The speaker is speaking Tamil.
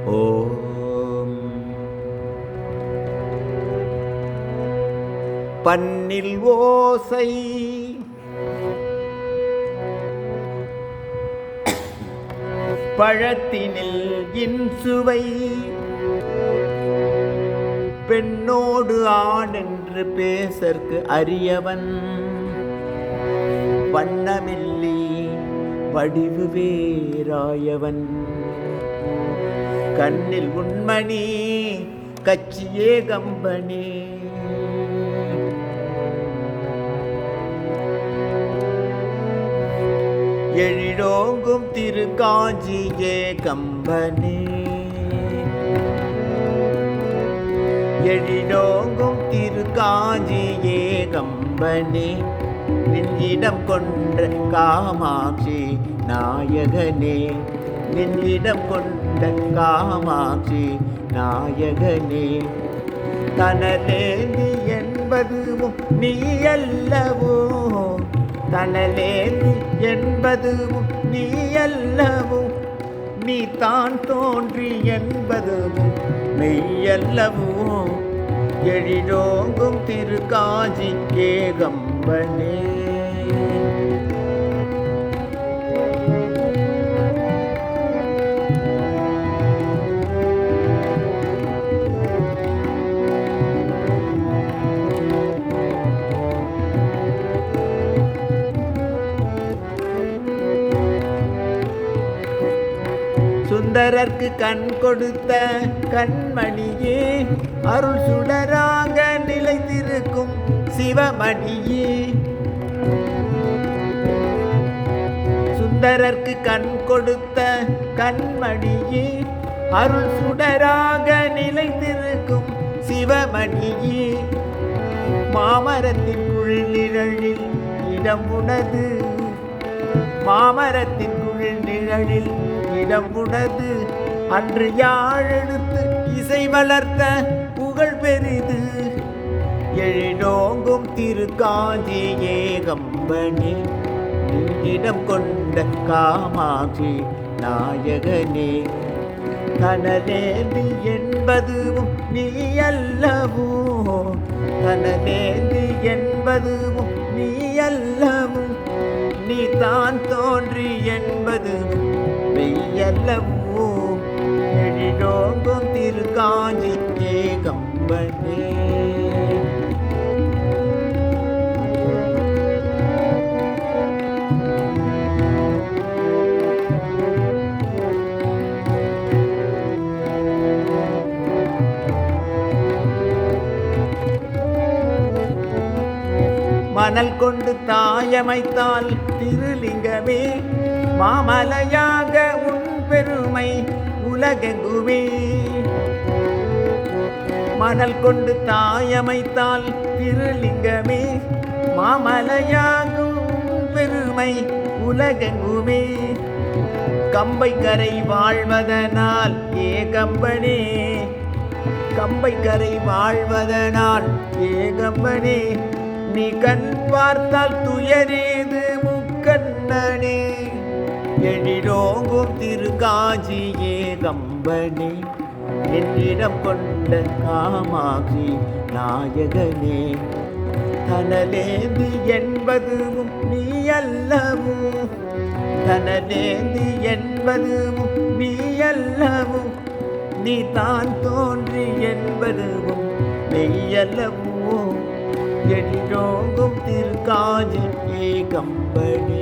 ஓம். பன்னில் ஓசை பழத்தினில் இன்சுவை பெண்ணோடு ஆண் என்று பேசற்கு அரியவன் வண்ணமில்லி வடிவு வேறாயவன் கண்ணில் உண்மணி கச்சியே கம்பனே எழிலோங்கும் திருக்காஞ்சியே கம்பனே எழிலோங்கும் திருக்காஞ்சியே கம்பனே நின்னிடம் கொன்ற காமாட்சி நாயகனே நின்னிடம் கொண்ட காமாட்சி நாயகனே தனலேந்தி என்பதுவும் நீ அல்லவோ தனலேந்தி என்பதுவும் நீ அல்லவோ நீ தான் தோன்றி என்பதுவும் மெய்யல்லவோ எழிலோங்கும் திருக்காஞ்சியே கம்பனே சுந்தரர்க்கு கண் கொடுத்த கண்மணியே அருள் சுடராக நிலைத்திருக்கும் சிவமணியே சுந்தரர்க்கு கண் கொடுத்த கண்மணியே அருள் சுடராக நிலைத்திருக்கும் சிவமணியே மாமரத்தின் குளிர்நிழலில் இடம் உனது மாமரத்தின் குளிர்நிழலில் இடம் உனது அன்று யாழெடுத்து இசை வளர்த்த புகழ் பெரிது எழிலோங்கும் திருக்காஞ்சியே கம்பனே இடம் கொண்ட காமாட்சி நாயகனே தனலேந்தி என்பதுவும் நீ அல்லவோ தனலேந்தி என்பதுவும் நீ அல்லவோ நீ தான் தோன்றி என்பதுவும் மெய்யல்லவோ எழிலோங்கும் திருக்காஞ்சியே கம்பனே மணல் கொண்டு தாயமைத்தால் திருலிங்கமே மாமலையாக உன் பெருமை உலகெங்குமே மணல் கொண்டு தாயமைத்தால் திருலிங்கமே மாமலையாக உன் பெருமை உலகெங்குமே கம்பை கரை வாழ்வதனால் ஏகம்பனே கம்பை கரை வாழ்வதனால் ஏகம்பனே நீ கண் பார்த்தால் துயரேது முக்கண்ணனே எழிலோங்கும் திருக்காஞ்சியே கம்பனே என்னிடம் கொண்ட காமாட்சி நாயகனே தனலேந்தி என்பதுவும் நீ அல்லவோ தனலேந்தி என்பதுவும் நீ அல்லவோ நீ தான் தோன்றி என்பதுவும் மெய்யல்லவோ எழிலோங்கும் திருக்காஞ்சியே கம்பனே